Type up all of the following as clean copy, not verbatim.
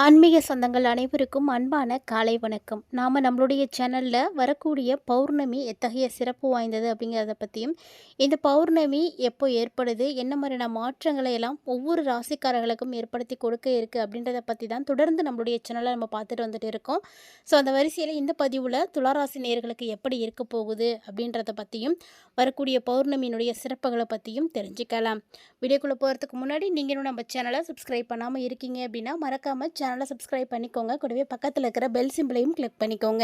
ஆன்மீக சொந்தங்கள் அனைவருக்கும் அன்பான காலை வணக்கம். நாம் நம்மளுடைய சேனலில் வரக்கூடிய பௌர்ணமி எத்தகைய சிறப்பு வாய்ந்தது அப்படிங்கிறத பற்றியும், இந்த பௌர்ணமி எப்போ ஏற்படுது, என்ன மாதிரியான மாற்றங்களை எல்லாம் ஒவ்வொரு ராசிக்காரர்களுக்கும் ஏற்படுத்தி கொடுக்க இருக்குது அப்படின்றத பற்றி தான் தொடர்ந்து நம்மளுடைய சேனலை நம்ம பார்த்துட்டு வந்துட்டு இருக்கோம். ஸோ அந்த வரிசையில் இந்த பதிவில் துளாராசி நேயர்களுக்கு எப்படி இருக்க போகுது அப்படின்றத பற்றியும், வரக்கூடிய பௌர்ணமியினுடைய சிறப்புகளை பற்றியும் தெரிஞ்சுக்கலாம். வீடியோக்குள்ளே போகிறதுக்கு முன்னாடி நீங்கள் இன்னும் நம்ம சேனலை சப்ஸ்கிரைப் பண்ணாமல் இருக்கீங்க அப்படின்னா மறக்காமல் சேனலை சப்ஸ்கிரைப் பண்ணிக்கோங்க. கூடவே பக்கத்தில் இருக்கிற பெல் சிம்பிளையும் கிளிக் பண்ணிக்கோங்க.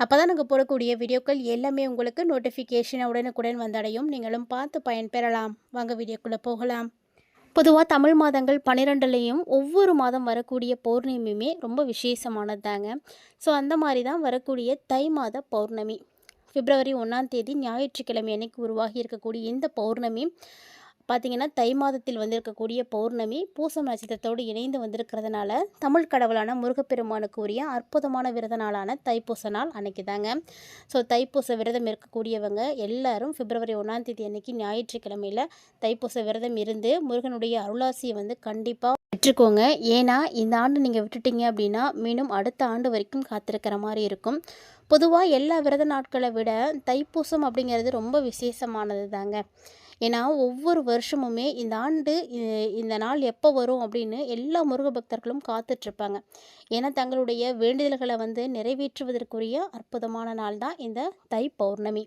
அப்போ தான் நாங்கள் போடக்கூடிய வீடியோக்கள் எல்லாமே உங்களுக்கு நோட்டிஃபிகேஷனை உடனுக்குடன் வந்தடையும். நீங்களும் பார்த்து பயன்பெறலாம். வாங்க வீடியோக்குள்ளே போகலாம். பொதுவாக தமிழ் மாதங்கள் 12லையும் ஒவ்வொரு மாதம் வரக்கூடிய பௌர்ணமியுமே ரொம்ப விசேஷமானது தாங்க. ஸோ அந்த மாதிரி தான் வரக்கூடிய தை மாத பௌர்ணமி பிப்ரவரி 1ஆம் தேதி ஞாயிற்றுக்கிழமை அன்னைக்கு உருவாகி இருக்கக்கூடிய இந்த பௌர்ணமி பார்த்திங்கன்னா தை மாதத்தில் வந்திருக்கக்கூடிய பௌர்ணமி பூசம் நட்சத்திரத்தோடு இணைந்து வந்திருக்கிறதுனால தமிழ் கடவுளான முருகப்பெருமானுக்கு உரிய அற்புதமான விரத நாளான தைப்பூச நாள் அன்னைக்கு தாங்க. ஸோ தைப்பூச விரதம் இருக்கக்கூடியவங்க எல்லாரும் பிப்ரவரி 1ஆம் தேதி அன்னைக்கு ஞாயிற்றுக்கிழமையில் தைப்பூச விரதம் இருந்து முருகனுடைய அருளாசியை வந்து கண்டிப்பாக பெற்றுக்கோங்க. ஏன்னா இந்த ஆண்டு நீங்கள் விட்டுட்டீங்க அப்படின்னா மீண்டும் அடுத்த ஆண்டு வரைக்கும் காத்திருக்கிற மாதிரி இருக்கும். பொதுவாக எல்லா விரத நாட்களை விட தைப்பூசம் அப்படிங்கிறது ரொம்ப விசேஷமானது தாங்க. ஏன்னா ஒவ்வொரு வருஷமுமே இந்த ஆண்டு இந்த நாள் எப்போ வரும் அப்படின்னு எல்லா முருக பக்தர்களும் காத்துட்ருப்பாங்க. ஏன்னா தங்களுடைய வேண்டுதல்களை வந்து நிறைவேற்றுவதற்குரிய அற்புதமான நாள் தான் இந்த தை பௌர்ணமி.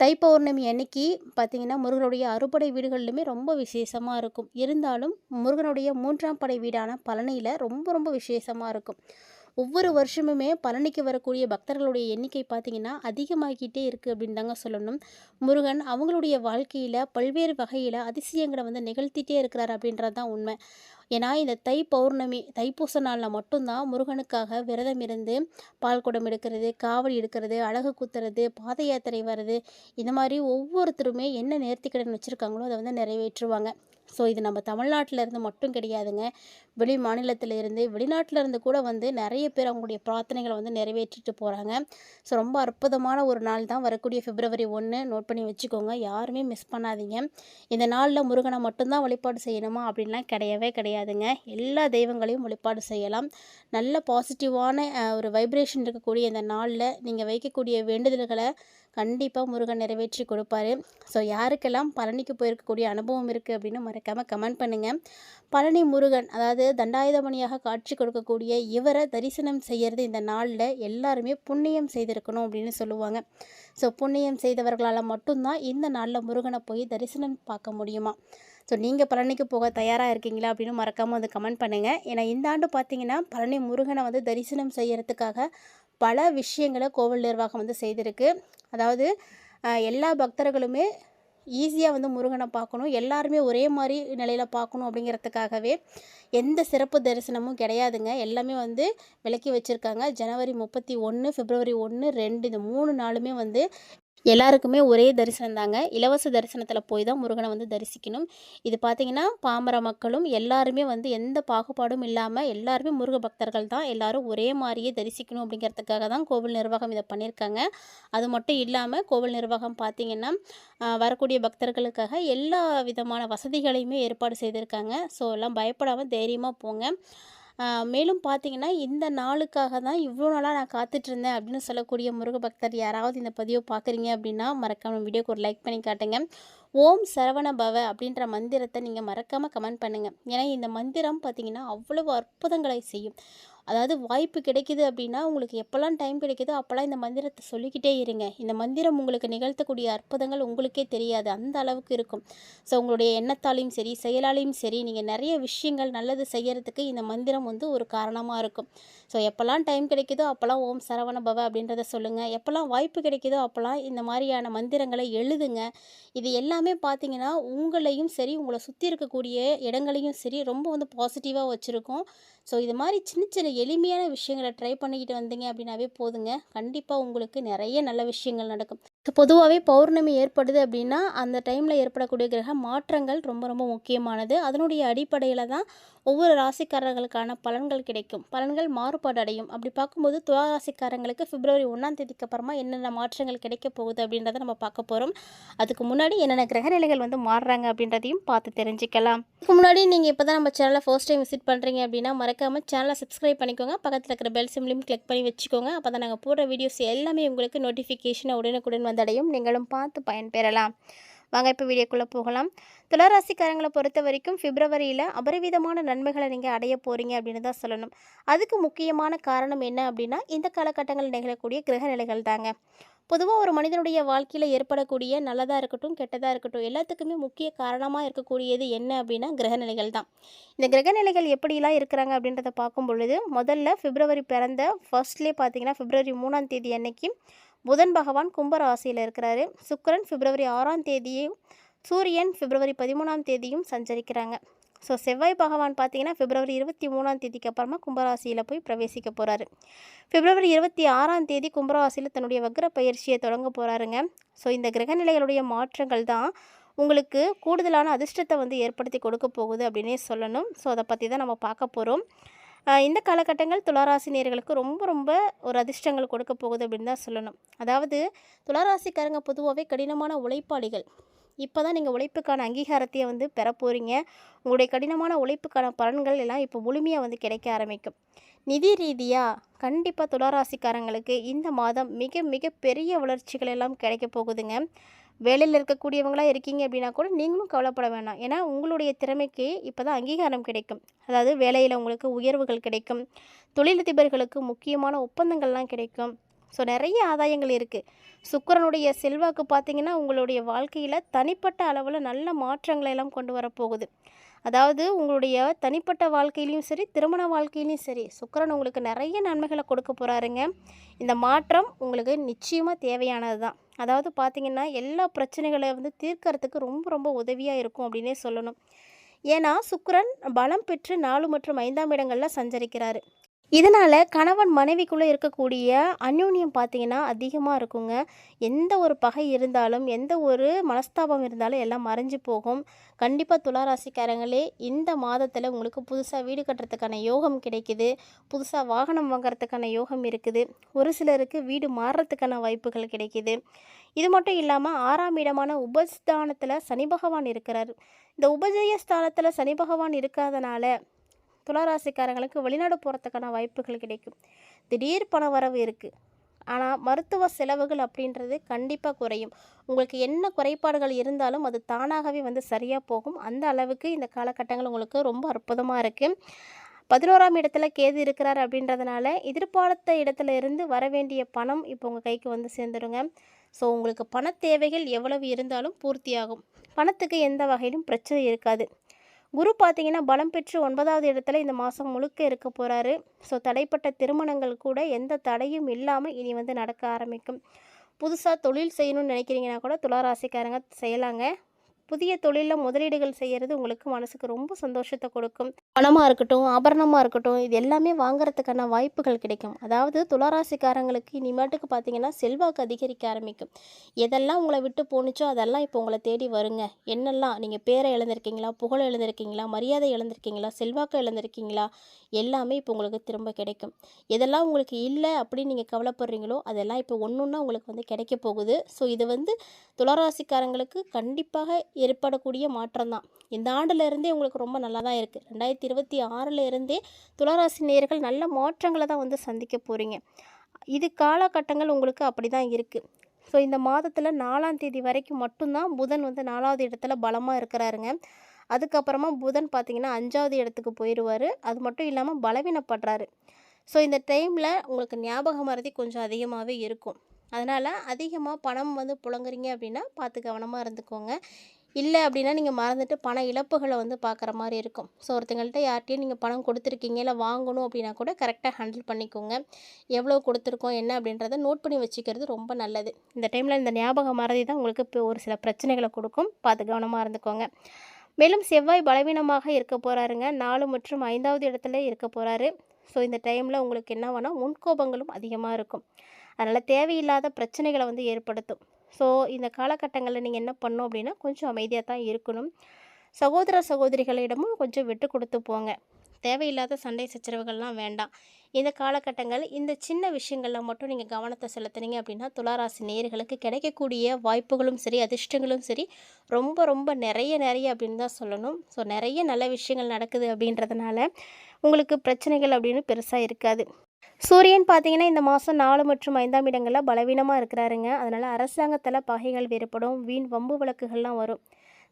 தை பௌர்ணமி அன்னைக்கு பார்த்திங்கன்னா முருகனுடைய அறுபடை வீடுகளிலுமே ரொம்ப விசேஷமாக இருக்கும். இருந்தாலும் முருகனுடைய 3ஆம் படை வீடான பழனியில் ரொம்ப ரொம்ப விசேஷமாக இருக்கும். ஒவ்வொரு வருஷமுமே பழனிக்கு வரக்கூடிய பக்தர்களுடைய எண்ணிக்கை பார்த்திங்கன்னா அதிகமாகிக்கிட்டே இருக்குது அப்படின்னு தாங்க சொல்லணும். முருகன் அவங்களுடைய வாழ்க்கையில் பல்வேறு வகையில் அதிசயங்களை வந்து நிகழ்த்திட்டே இருக்கிறார் அப்படின்றது தான் உண்மை. ஏன்னா இந்த தை பௌர்ணமி தைப்பூச நாளில் மட்டும்தான் முருகனுக்காக விரதம் இருந்து பால் குடம் எடுக்கிறது, காவடி எடுக்கிறது, அழகு குத்துறது, பாத யாத்திரை வர்றது, இந்த மாதிரி ஒவ்வொருத்தருமே என்ன நேர்த்திக்கடன் வச்சுருக்காங்களோ அதை வந்து நிறைவேற்றுவாங்க. ஸோ இது நம்ம தமிழ்நாட்டில் இருந்து மட்டும் கிடையாதுங்க. வெளி மாநிலத்தில் இருந்து வெளிநாட்டில் இருந்து கூட வந்து நிறைய பேர் அவங்களுடைய பிரார்த்தனைகளை வந்து நிறைவேற்றிட்டு போகிறாங்க. ஸோ ரொம்ப அற்புதமான ஒரு நாள் தான் வரக்கூடிய பிப்ரவரி 1. நோட் பண்ணி வச்சுக்கோங்க, யாருமே மிஸ் பண்ணாதீங்க. இந்த நாளில் முருகனை மட்டும்தான் வழிபாடு செய்யணுமா அப்படின்லாம் கிடையவே கிடையாதுங்க. எல்லா தெய்வங்களையும் வழிபாடு செய்யலாம். நல்ல பாசிட்டிவான ஒரு வைப்ரேஷன் இருக்கக்கூடிய இந்த நாளில் நீங்கள் வைக்கக்கூடிய வேண்டுதல்களை கண்டிப்பாக முருகன் நிறைவேற்றி கொடுப்பாரு. ஸோ யாருக்கெல்லாம் பழனிக்கு போயிருக்கக்கூடிய அனுபவம் இருக்குது அப்படின்னு மறக்காமல் கமெண்ட் பண்ணுங்கள். பழனி முருகன் அதாவது தண்டாயுதமணியாக காட்சி கொடுக்கக்கூடிய இவரை தரிசனம் செய்கிறது இந்த நாளில் எல்லாருமே புண்ணியம் செய்திருக்கணும் அப்படின்னு சொல்லுவாங்க. ஸோ புண்ணியம் செய்தவர்களால் மட்டும்தான் இந்த நாளில் முருகனை போய் தரிசனம் பார்க்க முடியுமா. ஸோ நீங்கள் பழனிக்கு போக தயாராக இருக்கீங்களா அப்படின்னு மறக்காமல் வந்து கமெண்ட் பண்ணுங்கள். ஏன்னா இந்த ஆண்டு பார்த்தீங்கன்னா பழனி முருகனை வந்து தரிசனம் செய்கிறதுக்காக பல விஷயங்களை கோவில் நிர்வாகம் வந்து செய்திருக்கு. அதாவது எல்லா பக்தர்களுமே ஈஸியாக வந்து முருகனை பார்க்கணும், எல்லாருமே ஒரே மாதிரி நிலையில் பார்க்கணும் அப்படிங்கிறதுக்காகவே எந்த சிறப்பு தரிசனமும் கிடையாதுங்க. எல்லாமே வந்து விலக்கி வச்சுருக்காங்க. ஜனவரி 31, பிப்ரவரி 1, 2 இந்த 3 நாளுமே வந்து எல்லாருக்குமே ஒரே தரிசனம் தாங்க. இலவச தரிசனத்தில் போய் தான் முருகனை வந்து தரிசிக்கணும். இது பார்த்திங்கன்னா பாமர மக்களும் எல்லாருமே வந்து எந்த பாகுபாடும் இல்லாமல் எல்லாருமே முருக பக்தர்கள் தான், எல்லாரும் ஒரே மாதிரியே தரிசிக்கணும் அப்படிங்கிறதுக்காக தான் கோவில் நிர்வாகம் இதை பண்ணியிருக்காங்க. அது மட்டும் இல்லாமல் கோவில் நிர்வாகம் பார்த்திங்கன்னா வரக்கூடிய பக்தர்களுக்காக எல்லா விதமான வசதிகளையுமே ஏற்பாடு செய்திருக்காங்க. ஸோ எல்லாம் பயப்படாமல் தைரியமாக போங்க. மேலும் பார்த்தீங்கன்னா இந்த நாளுக்காக தான் இவ்வளோ நாளாக நான் காத்துட்ருந்தேன் அப்படின்னு சொல்லக்கூடிய முருக பக்தர் யாராவது இந்த பதிவை பார்க்குறீங்க அப்படின்னா மறக்காமல் வீடியோக்கு ஒரு லைக் பண்ணி காட்டுங்க. ஓம் சரவண பவ அப்படின்ற மந்திரத்தை நீங்கள் மறக்காமல் கமெண்ட் பண்ணுங்கள். ஏன்னா இந்த மந்திரம் பார்த்திங்கன்னா அவ்வளவு அற்புதங்களை செய்யும். அதாவது வாய்ப்பு கிடைக்கிது அப்படின்னா உங்களுக்கு எப்போல்லாம் டைம் கிடைக்குதோ அப்போல்லாம் இந்த மந்திரத்தை சொல்லிக்கிட்டே இருங்க. இந்த மந்திரம் உங்களுக்கு நிகழ்த்தக்கூடிய அற்புதங்கள் உங்களுக்கே தெரியாது, அந்த அளவுக்கு இருக்கும். ஸோ உங்களுடைய எண்ணத்தாலையும் சரி செயலாலையும் சரி நீங்கள் நிறைய விஷயங்கள் நல்லது செய்கிறதுக்கு இந்த மந்திரம் வந்து ஒரு காரணமாக இருக்கும். ஸோ எப்போல்லாம் டைம் கிடைக்குதோ அப்போல்லாம் ஓம் சரவண பவ அப்படின்றத சொல்லுங்கள். எப்போல்லாம் வாய்ப்பு கிடைக்குதோ அப்போல்லாம் இந்த மாதிரியான மந்திரங்களை எழுதுங்க. இது எல்லாமே பார்த்திங்கன்னா உங்களையும் சரி உங்களை சுற்றி இருக்கக்கூடிய இடங்களையும் சரி ரொம்ப வந்து பாசிட்டிவாக வச்சுருக்கோம். ஸோ இது மாதிரி சின்ன சின்ன எளிமையான விஷயங்களை ட்ரை பண்ணிக்கிட்டு வந்தீங்க அப்படின்னாவே போதுங்க, கண்டிப்பாக உங்களுக்கு நிறைய நல்ல விஷயங்கள் நடக்கும். ஸோ பொதுவாகவே பௌர்ணமி ஏற்படுது அப்படின்னா அந்த டைமில் ஏற்படக்கூடிய கிரக மாற்றங்கள் ரொம்ப ரொம்ப முக்கியமானது. அதனுடைய அடிப்படையில் தான் ஒவ்வொரு ராசிக்காரர்களுக்கான பலன்கள் கிடைக்கும். பலன்கள் மாறுபாடு அடையும். அப்படி பார்க்கும்போது துலா ராசிக்காரங்களுக்கு பிப்ரவரி 1ஆம் தேதிக்கு அப்புறமா என்னென்ன மாற்றங்கள் கிடைக்க போகுது அப்படின்றத நம்ம பார்க்க போகிறோம். அதுக்கு முன்னாடி என்னென்ன கிரகநிலைகள் வந்து மாறுறாங்க அப்படின்றதையும் பார்த்து தெரிஞ்சுக்கலாம். இதுக்கு முன்னாடி நீங்கள் இப்போ தான் நம்ம சேனலை ஃபர்ஸ்ட் டைம் விசிட் பண்ணுறீங்க அப்படின்னா மறக்காமல் சேனலை சப்ஸ்கிரைப் பண்ணிக்கோங்க. பக்கத்தில் இருக்கிற பெல் சிம்லையும் கிளிக் பண்ணி வச்சுக்கோங்க. அப்போ தான் நாங்கள் போடுற வீடியோஸ் எல்லாமே உங்களுக்கு நோட்டிஃபிகேஷனை உடனுக்குடன் வந்தடையும். நீங்களும் பார்த்து பயன்பெறலாம். வாங்க இப்போ வீடியோக்குள்ளே போகலாம். துளாராசிக்காரங்களை பொறுத்த வரைக்கும் பிப்ரவரியில் அபரிவிதமான நன்மைகளை நீங்கள் அடைய போகிறீங்க அப்படின்னு தான் சொல்லணும். அதுக்கு முக்கியமான காரணம் என்ன அப்படின்னா இந்த காலகட்டங்களில் நிகழக்கூடிய கிரகநிலைகள் தாங்க. பொதுவாக ஒரு மனிதனுடைய வாழ்க்கையில் ஏற்படக்கூடிய நல்லதாக இருக்கட்டும் கெட்டதாக இருக்கட்டும் எல்லாத்துக்குமே முக்கிய காரணமாக இருக்கக்கூடியது என்ன அப்படின்னா கிரகநிலைகள் தான். இந்த கிரகநிலைகள் எப்படிலாம் இருக்கிறாங்க அப்படின்றத பார்க்கும் பொழுது முதல்ல பிப்ரவரி பிறந்த ஃபர்ஸ்ட்லேயே பார்த்தீங்கன்னா பிப்ரவரி 3ஆம் தேதி அன்னைக்கு புதன் பகவான் கும்பராசியில் இருக்கிறாரு. சுக்கிரன் பிப்ரவரி 6ஆம் தேதியும் சூரியன் பிப்ரவரி 13ஆம் தேதியும் சஞ்சரிக்கிறாங்க. ஸோ செவ்வாய் பகவான் பார்த்தீங்கன்னா பிப்ரவரி 23ஆம் தேதிக்கு அப்புறமா கும்பராசியில் போய் பிரவேசிக்க போகிறாரு. பிப்ரவரி 26ஆம் தேதி கும்பராசியில் தன்னுடைய வக்ர பயிற்சியை தொடங்க போகிறாருங்க. ஸோ இந்த கிரகநிலைகளுடைய மாற்றங்கள் தான் உங்களுக்கு கூடுதலான அதிர்ஷ்டத்தை வந்து ஏற்படுத்தி கொடுக்க போகுது அப்படின்னே சொல்லணும். ஸோ அதை பற்றி தான் நம்ம பார்க்க போகிறோம். இந்த காலகட்டங்கள் துளாராசி நேயர்களுக்கு ரொம்ப ரொம்ப ஒரு அதிர்ஷ்டங்கள் கொடுக்க போகுது அப்படின்னு தான் சொல்லணும். அதாவது துளாராசிக்காரங்க பொதுவாகவே கடினமான உழைப்பாளிகள். இப்போ தான் நீங்கள் உழைப்புக்கான அங்கீகாரத்தையே வந்து பெற போகிறீங்க. உங்களுடைய கடினமான உழைப்புக்கான பலன்கள் எல்லாம் இப்போ முழுமையாக வந்து கிடைக்க ஆரம்பிக்கும். நிதி ரீதியாக கண்டிப்பாக துளாராசிக்காரங்களுக்கு இந்த மாதம் மிக மிக பெரிய வளர்ச்சிகள் எல்லாம் கிடைக்க போகுதுங்க. வேலையில் இருக்கக்கூடியவங்களாக இருக்கீங்க அப்படின்னா கூட நீங்களும் கவலைப்பட வேணாம். ஏன்னா உங்களுடைய திறமைக்கு இப்போ தான் அங்கீகாரம் கிடைக்கும். அதாவது வேலையில் உங்களுக்கு உயர்வுகள் கிடைக்கும். தொழிலதிபர்களுக்கு முக்கியமான ஒப்பந்தங்கள்லாம் கிடைக்கும். ஸோ நிறைய ஆதாயங்கள் இருக்குது. சுக்கிரனுடைய செல்வாக்கு பார்த்திங்கன்னா உங்களுடைய வாழ்க்கையில் தனிப்பட்ட அளவில் நல்ல மாற்றங்களை எல்லாம் கொண்டு வரப்போகுது. அதாவது உங்களுடைய தனிப்பட்ட வாழ்க்கையிலையும் சரி திருமண வாழ்க்கையிலையும் சரி சுக்கிரன் உங்களுக்கு நிறைய நன்மைகளை கொடுக்க போகிறாருங்க. இந்த மாற்றம் உங்களுக்கு நிச்சயமாக தேவையானது தான். அதாவது பார்த்திங்கன்னா எல்லா பிரச்சனைகளை வந்து தீர்க்கறதுக்கு ரொம்ப ரொம்ப உதவியாக இருக்கும் அப்படின்னே சொல்லணும். ஏன்னா சுக்கிரன் பலம் பெற்று 4 மற்றும் 5ஆம் இடங்களில் சஞ்சரிக்கிறாரு. இதனால் கணவன் மனைவிக்குள்ளே இருக்கக்கூடிய அந்யோன்யம் பார்த்திங்கன்னா அதிகமாக இருக்குங்க. எந்த ஒரு பகை இருந்தாலும் எந்த ஒரு மனஸ்தாபம் இருந்தாலும் எல்லாம் மறைஞ்சு போகும். கண்டிப்பாக துளாராசிக்காரங்களே இந்த மாதத்தில் உங்களுக்கு புதுசாக வீடு கட்டுறதுக்கான யோகம் கிடைக்குது. புதுசாக வாகனம் வாங்குறதுக்கான யோகம் இருக்குது. ஒரு சிலருக்கு வீடு மாறுறதுக்கான வாய்ப்புகள் கிடைக்கிது. இது மட்டும் இல்லாமல் 6ஆம் இடமான உபஸ்தானத்தில் சனி பகவான் இருக்கிறார். இந்த உபஜயஸ்தானத்தில் சனி பகவான் இருக்கிறதுனால துளாராசிக்காரங்களுக்கு வெளிநாடு போகிறதுக்கான வாய்ப்புகள் கிடைக்கும். திடீர் பண வரவு இருக்குது. ஆனால் மருத்துவ செலவுகள் அப்படின்றது கண்டிப்பாக குறையும். உங்களுக்கு என்ன குறைபாடுகள் இருந்தாலும் அது தானாகவே வந்து சரியாக போகும். அந்த அளவுக்கு இந்த காலகட்டங்கள் உங்களுக்கு ரொம்ப அற்புதமாக இருக்குது. 11ஆம் இடத்துல கேது இருக்கிறார் அப்படின்றதுனால எதிர்பார்த்த இடத்துல இருந்து வர வேண்டிய பணம் இப்போ உங்கள் கைக்கு வந்து சேர்ந்துடுங்க. ஸோ உங்களுக்கு பண தேவைகள் எவ்வளவு இருந்தாலும் பூர்த்தியாகும். பணத்துக்கு எந்த வகையிலும் பிரச்சனை இருக்காது. குரு பார்த்தீங்கன்னா பலம் பெற்று 9வது இடத்துல இந்த மாதம் முழுக்க இருக்க போகிறாரு. ஸோ தடைப்பட்ட திருமணங்கள் கூட எந்த தடையும் இல்லாமல் இனி வந்து நடக்க ஆரம்பிக்கும். புதுசாக தொழில் செய்யணும்னு நினைக்கிறீங்கன்னா கூட துளாராசிக்காரங்க செய்யலாங்க. புதிய தொழிலில் முதலீடுகள் செய்கிறது உங்களுக்கு மனசுக்கு ரொம்ப சந்தோஷத்தை கொடுக்கும். பணமாக இருக்கட்டும் ஆபரணமாக இருக்கட்டும் இது எல்லாமே வாங்குறதுக்கான வாய்ப்புகள் கிடைக்கும். அதாவது துளாராசிக்காரங்களுக்கு இனிமேட்டுக்கு பார்த்தீங்கன்னா செல்வாக்கு அதிகரிக்க ஆரம்பிக்கும். எதெல்லாம் உங்களை விட்டு போணுச்சோ அதெல்லாம் இப்போ உங்களை தேடி வருங்க. என்னெல்லாம் நீங்கள் பேரை இழந்திருக்கீங்களா, புகழை இழந்திருக்கீங்களா, மரியாதை இழந்திருக்கீங்களா, செல்வாக்கு இழந்திருக்கீங்களா, எல்லாமே இப்போ உங்களுக்கு திரும்ப கிடைக்கும். எதெல்லாம் உங்களுக்கு இல்லை அப்படின்னு நீங்கள் கவலைப்படுறீங்களோ அதெல்லாம் இப்போ ஒன்று ஒன்றா உங்களுக்கு வந்து கிடைக்க போகுது. ஸோ இது வந்து துளாராசிக்காரங்களுக்கு கண்டிப்பாக ஏற்படக்கூடிய மாற்றம் தான். இந்த ஆண்டுலேருந்தே உங்களுக்கு ரொம்ப நல்லா தான் இருக்குது. 2026 இருந்தே துளாராசி நேயர்கள் நல்ல மாற்றங்களை தான் வந்து சந்திக்க போகிறீங்க. இது காலகட்டங்கள் உங்களுக்கு அப்படி தான் இருக்குது. ஸோ இந்த மாதத்தில் 4ஆம் தேதி வரைக்கும் மட்டும்தான் புதன் வந்து 4வது இடத்துல பலமாக இருக்கிறாருங்க. அதுக்கப்புறமா புதன் பார்த்திங்கன்னா 5வது இடத்துக்கு போயிடுவார். அது மட்டும் இல்லாமல் பலவீனப்படுறாரு. ஸோ இந்த டைமில் உங்களுக்கு ஞாபக மறதி கொஞ்சம் அதிகமாகவே இருக்கும். அதனால் அதிகமாக பணம் வந்து புழங்குறீங்க அப்படின்னா பார்த்து கவனமாக இருந்துக்கோங்க. இல்லை அப்படின்னா நீங்கள் மறந்துட்டு பண இழப்புகளை வந்து பார்க்குற மாதிரி இருக்கும். ஸோ ஒருத்தங்கள்ட்ட யார்கிட்டையும் நீங்கள் பணம் கொடுத்துருக்கீங்க இல்லை வாங்கணும் அப்படின்னா கூட கரெக்டாக ஹேண்டில் பண்ணிக்கோங்க. எவ்வளோ கொடுத்துருக்கோம் என்ன அப்படின்றத நோட் பண்ணி வச்சுக்கிறது ரொம்ப நல்லது. இந்த டைமில் இந்த ஞாபக மறதி தான் உங்களுக்கு இப்போ ஒரு சில பிரச்சனைகளை கொடுக்கும். பார்த்து கவனமாக இருந்துக்கோங்க. மேலும் செவ்வாய் பலவீனமாக இருக்க போகிறாருங்க. 4 மற்றும் 5வது இடத்துல இருக்க போகிறாரு. ஸோ இந்த டைமில் உங்களுக்கு என்ன வேணால் முன்கோபங்களும் அதிகமாக இருக்கும். அதனால் தேவையில்லாத பிரச்சனைகளை வந்து ஏற்படுத்தும். ஸோ இந்த காலகட்டங்களில் நீங்கள் என்ன பண்ணணும் அப்படின்னா கொஞ்சம் அமைதியாக தான் இருக்கணும். சகோதர சகோதரிகளிடமும் கொஞ்சம் விட்டு கொடுத்து போங்க. தேவையில்லாத சண்டை சச்சரவுகள்லாம் வேண்டாம். இந்த காலகட்டங்கள் இந்த சின்ன விஷயங்கள்ல மட்டும் நீங்கள் கவனத்தை செலுத்துனீங்க அப்படின்னா துளாராசி நேயர்களுக்கு கிடைக்கக்கூடிய வாய்ப்புகளும் சரி, அதிர்ஷ்டங்களும் சரி ரொம்ப ரொம்ப நிறைய நிறைய அப்படின்னு தான் சொல்லணும். ஸோ நிறைய நல்ல விஷயங்கள் நடக்குது அப்படின்றதுனால உங்களுக்கு பிரச்சனைகள் அப்படின்னு பெருசாக இருக்காது. சூரியன் பார்த்தீங்கன்னா இந்த மாதம் 4 மற்றும் 5ஆம் இடங்களில் பலவீனமாக இருக்கிறாருங்க. அதனால் அரசாங்கத்தில் பகைகள் வேறுபடும், வீண் வம்பு வழக்குகள்லாம் வரும்.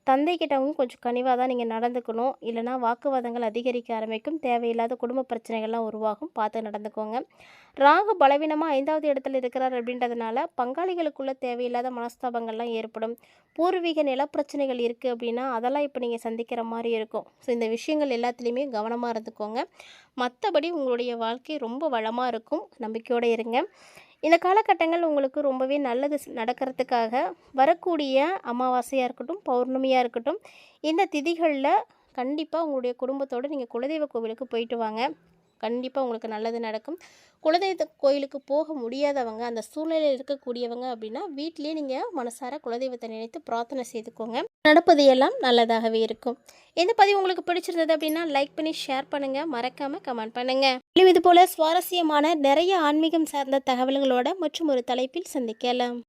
தந்தைக்கிட்டவும் கொஞ்சம் கனிவாக தான் நீங்கள் நடந்துக்கணும். இல்லைனா வாக்குவாதங்கள் அதிகரிக்க ஆரம்பிக்கும். தேவையில்லாத குடும்ப பிரச்சனைகள்லாம் உருவாகும். பார்த்து நடந்துக்கோங்க. ராகு பலவீனமாக 5வது இடத்துல இருக்கிறார் அப்படின்றதுனால பங்காளிகளுக்குள்ள தேவையில்லாத மனஸ்தாபங்கள்லாம் ஏற்படும். பூர்வீக நிலப்பிரச்சனைகள் இருக்குது அப்படின்னா அதெல்லாம் இப்போ நீங்கள் சந்திக்கிற மாதிரி இருக்கும். ஸோ இந்த விஷயங்கள் எல்லாத்துலேயுமே கவனமாக இருந்துக்கோங்க. மற்றபடி உங்களுடைய வாழ்க்கை ரொம்ப வளமாக இருக்கும். நம்பிக்கையோடு இருங்க. இந்த காலகட்டங்கள் உங்களுக்கு ரொம்பவே நல்லது நடக்கிறதுக்காக வரக்கூடிய அமாவாசையாக இருக்கட்டும், பௌர்ணமியாக இருக்கட்டும், இந்த திதிகளில் கண்டிப்பாக உங்களுடைய குடும்பத்தோடு நீங்கள் குலதெய்வ கோவிலுக்கு போயிட்டு வாங்க. கண்டிப்பாக உங்களுக்கு நல்லது நடக்கும். குலதெய்வ கோயிலுக்கு போக முடியாதவங்க, அந்த சூழ்நிலையில் இருக்கக்கூடியவங்க அப்படின்னா வீட்டிலேயே நீங்கள் மனசார குலதெய்வத்தை நினைத்து பிரார்த்தனை செய்துக்கோங்க. நடப்பது எல்லாம் நல்லதாகவே இருக்கும். இந்த பதிவு உங்களுக்கு பிடிச்சிருந்தது அப்படின்னா லைக் பண்ணி ஷேர் பண்ணுங்கள். மறக்காமல் கமெண்ட் பண்ணுங்கள். மேலும் இது போல் சுவாரஸ்யமான நிறைய ஆன்மீகம் சார்ந்த தகவல்களோட மற்றும் ஒரு தலைப்பில் சந்திக்கலாம்.